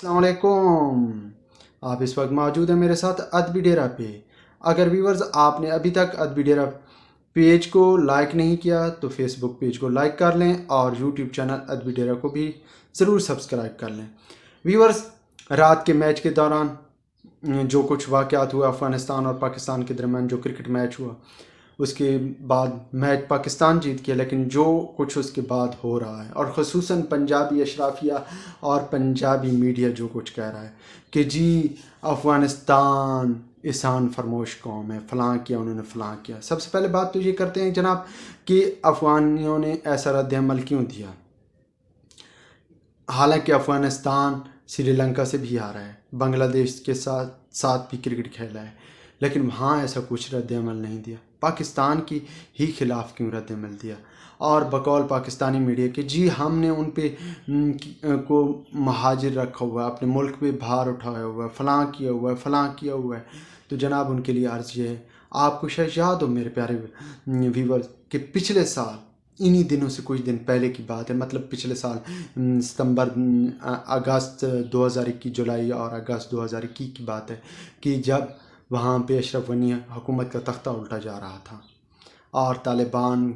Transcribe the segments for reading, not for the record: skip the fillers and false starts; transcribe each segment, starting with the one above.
السلام علیکم. آپ اس وقت موجود ہیں میرے ساتھ ادبی ڈیرا پہ. اگر ویورز آپ نے ابھی تک ادبی ڈیرا پیج کو لائک نہیں کیا تو فیس بک پیج کو لائک کر لیں اور یوٹیوب چینل ادبی ڈیرا کو بھی ضرور سبسکرائب کر لیں. ویورز، رات کے میچ کے دوران جو کچھ واقعات ہوا افغانستان اور پاکستان کے درمیان، جو کرکٹ میچ ہوا، اس کے بعد میچ پاکستان جیت گیا، لیکن جو کچھ اس کے بعد ہو رہا ہے اور خصوصاً پنجابی اشرافیہ اور پنجابی میڈیا جو کچھ کہہ رہا ہے کہ جی افغانستان احسان فرموش قوم ہے، فلاں کیا انہوں نے، فلاں کیا. سب سے پہلے بات تو یہ کرتے ہیں جناب کہ افغانیوں نے ایسا رد عمل کیوں دیا، حالانکہ افغانستان سری لنکا سے بھی آ رہا ہے، بنگلہ دیش کے ساتھ بھی کرکٹ کھیلا ہے، لیکن وہاں ایسا کچھ رد عمل نہیں دیا. پاکستان کی ہی خلاف کیوں رد عمل دیا؟ اور بقول پاکستانی میڈیا کہ جی ہم نے ان پہ کو مہاجر رکھا ہوا ہے، اپنے ملک پہ بھار اٹھایا ہوا ہے، فلاں کیا ہوا ہے، فلاں کیا ہوا ہے. تو جناب ان کے لیے عرض یہ ہے، آپ کو شاید یاد ہو میرے پیارے ویورز کہ پچھلے سال انہی دنوں سے کچھ دن پہلے کی بات ہے، مطلب پچھلے سال اگست 2021، جولائی اور اگست 2021 کی بات ہے کہ جب وہاں پہ اشرف غنی حکومت کا تختہ الٹا جا رہا تھا اور طالبان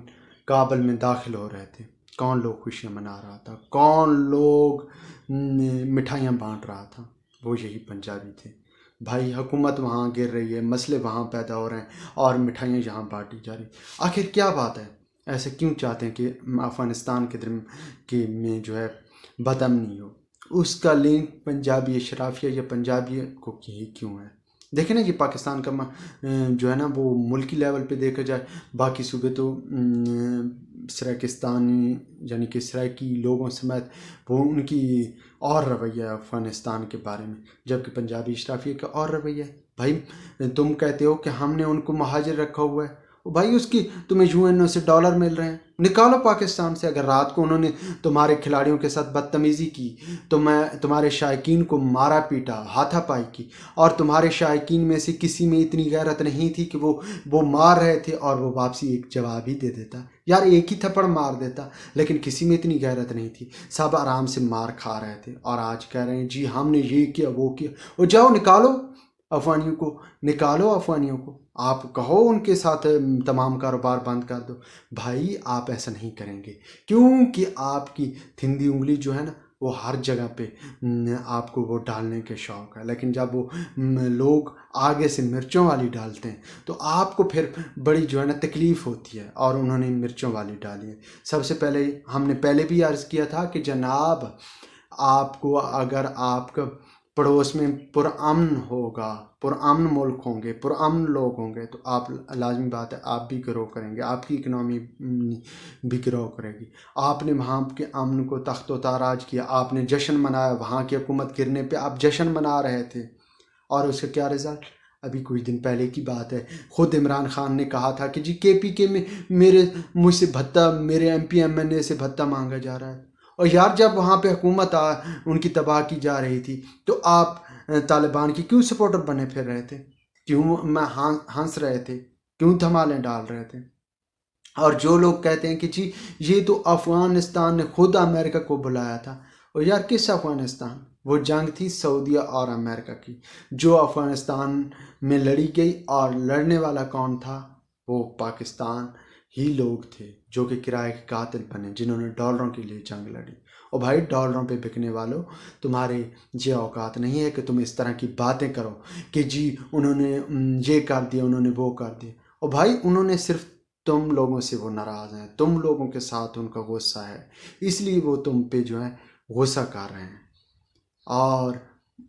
کابل میں داخل ہو رہے تھے، کون لوگ خوشیاں منا رہا تھا، کون لوگ مٹھائیاں بانٹ رہا تھا؟ وہ یہی پنجابی تھے. بھائی حکومت وہاں گر رہی ہے، مسئلے وہاں پیدا ہو رہے ہیں اور مٹھائیاں یہاں بانٹی جا رہی. آخر کیا بات ہے؟ ایسے کیوں چاہتے ہیں کہ افغانستان کے میں جو ہے بدامنی ہو؟ اس کا لنک پنجابی اشرافیہ یا پنجابی کو کیوں ہے؟ دیکھیں نا، یہ پاکستان کا جو ہے نا وہ ملکی لیول پہ دیکھا جائے، باقی صوبے تو سرائکستانی یعنی کہ سرائکی لوگوں سمیت وہ ان کی اور رویہ ہے افغانستان کے بارے میں، جبکہ پنجابی اشرافیہ کا اور رویہ ہے. بھائی تم کہتے ہو کہ ہم نے ان کو مہاجر رکھا ہوا ہے، بھائی اس کی تمہیں یو این او سے ڈالر مل رہے ہیں، نکالو پاکستان سے. اگر رات کو انہوں نے تمہارے کھلاڑیوں کے ساتھ بدتمیزی کی، تمہارے شائقین کو مارا پیٹا، ہاتھا پائی کی، اور تمہارے شائقین میں سے کسی میں اتنی غیرت نہیں تھی کہ وہ مار رہے تھے اور وہ واپسی ایک جواب ہی دے دیتا، یار ایک ہی تھپڑ مار دیتا، لیکن کسی میں اتنی غیرت نہیں تھی، سب آرام سے مار کھا رہے تھے. اور آج کہہ رہے ہیں جی ہم نے یہ کیا وہ کیا. اور جاؤ نکالو افغانیوں کو، نکالو افغانیوں کو، آپ کہو ان کے ساتھ تمام کاروبار بند کر دو. بھائی آپ ایسا نہیں کریں گے، کیونکہ آپ کی تھندی انگلی جو ہے نا وہ ہر جگہ پہ آپ کو وہ ڈالنے کے شوق ہے، لیکن جب وہ لوگ آگے سے مرچوں والی ڈالتے ہیں تو آپ کو پھر بڑی جو ہے نا تکلیف ہوتی ہے، اور انہوں نے مرچوں والی ڈالی ہے. سب سے پہلے ہم نے پہلے بھی عرض کیا تھا کہ جناب آپ کو اگر آپ کا پڑوس میں پرامن ہوگا، پرامن ملک ہوں گے، پرامن لوگ ہوں گے، تو آپ لازمی بات ہے آپ بھی گرو کریں گے، آپ کی اکنامی بھی گرو کرے گی. آپ نے وہاں کے امن کو تخت و تاراج کیا، آپ نے جشن منایا، وہاں کی حکومت گرنے پہ آپ جشن منا رہے تھے، اور اس کا کیا رزلٹ؟ ابھی کچھ دن پہلے کی بات ہے، خود عمران خان نے کہا تھا کہ جی کے پی کے میں مجھ سے بھتہ، میرے ایم پی ایم این اے سے بھتہ مانگا جا رہا ہے. اور یار جب وہاں پہ حکومت ان کی تباہ کی جا رہی تھی تو آپ طالبان کی کیوں سپورٹر بنے پھر رہے تھے؟ کیوں ہنس رہے تھے؟ کیوں دھمالیں ڈال رہے تھے؟ اور جو لوگ کہتے ہیں کہ جی یہ تو افغانستان نے خود امریکہ کو بلایا تھا، اور یار کس افغانستان؟ وہ جنگ تھی سعودیہ اور امریکہ کی، جو افغانستان میں لڑی گئی، اور لڑنے والا کون تھا؟ وہ پاکستان ہی لوگ تھے جو کہ کرائے کے قاتل بنے، جنہوں نے ڈالروں کے لیے جنگ لڑی. اور بھائی ڈالروں پہ بکنے والوں، تمہارے یہ اوقات نہیں ہے کہ تم اس طرح کی باتیں کرو کہ جی انہوں نے یہ کر دیا، انہوں نے وہ کر دیا. اور بھائی انہوں نے صرف تم لوگوں سے وہ ناراض ہیں، تم لوگوں کے ساتھ ان کا غصہ ہے، اس لیے وہ تم پہ جو ہے غصہ کر رہے ہیں، اور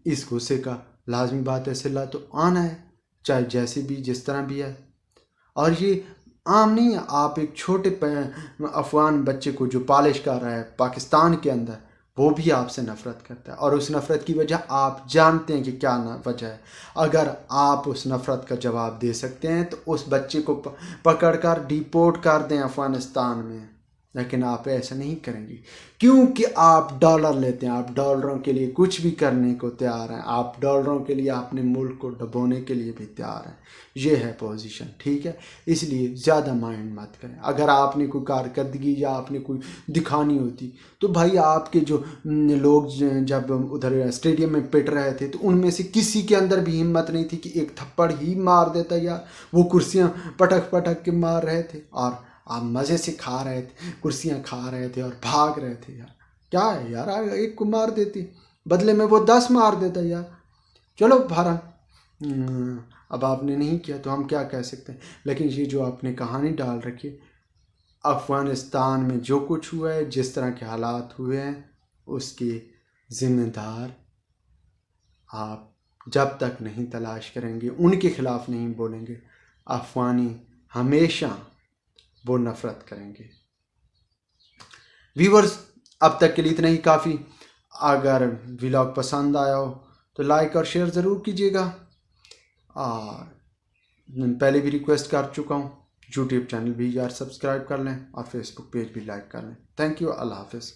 اس غصے کا لازمی بات ہے صلہ تو آنا ہے، چاہے جیسے بھی جس طرح بھی ہے. اور یہ عام نہیں ہے، آپ ایک چھوٹے افغان بچے کو جو پالش کر رہا ہے پاکستان کے اندر، وہ بھی آپ سے نفرت کرتا ہے، اور اس نفرت کی وجہ آپ جانتے ہیں کہ کیا وجہ ہے. اگر آپ اس نفرت کا جواب دے سکتے ہیں تو اس بچے کو پکڑ کر ڈیپورٹ کر دیں افغانستان میں. لیکن آپ ایسا نہیں کریں گے کیونکہ آپ ڈالر لیتے ہیں، آپ ڈالروں کے لیے کچھ بھی کرنے کو تیار ہیں، آپ ڈالروں کے لیے اپنے ملک کو ڈبونے کے لیے بھی تیار ہیں. یہ ہے پوزیشن، ٹھیک ہے. اس لیے زیادہ مائنڈ مت کریں. اگر آپ نے کوئی کارکردگی یا آپ نے کوئی دکھانی ہوتی تو بھائی آپ کے جو لوگ جب ادھر اسٹیڈیم میں پٹ رہے تھے تو ان میں سے کسی کے اندر بھی ہمت نہیں تھی کہ ایک تھپڑ ہی مار دیتا یار. وہ کرسیاں پٹک پٹک کے مار رہے تھے اور آپ مزے سے کھا رہے تھے، کرسیاں کھا رہے تھے اور بھاگ رہے تھے. یار کیا ہے یار، ایک کو مار دیتی بدلے میں وہ 10 مار دیتا یار. چلو بہرحال اب آپ نے نہیں کیا تو ہم کیا کہہ سکتے ہیں. لیکن یہ جو آپ نے کہانی ڈال رکھی، افغانستان میں جو کچھ ہوا ہے، جس طرح کے حالات ہوئے ہیں، اس کے ذمہ دار آپ جب تک نہیں تلاش کریں گے، ان کے خلاف نہیں بولیں گے، افغانی ہمیشہ وہ نفرت کریں گے. ویورز، اب تک کے لیے اتنا ہی کافی. اگر ولاگ پسند آیا ہو تو لائک اور شیئر ضرور کیجیے گا. اور پہلے بھی ریکویسٹ کر چکا ہوں، یوٹیوب چینل بھی یار سبسکرائب کر لیں اور فیس بک پیج بھی لائک کر لیں. تھینک یو، اللہ حافظ.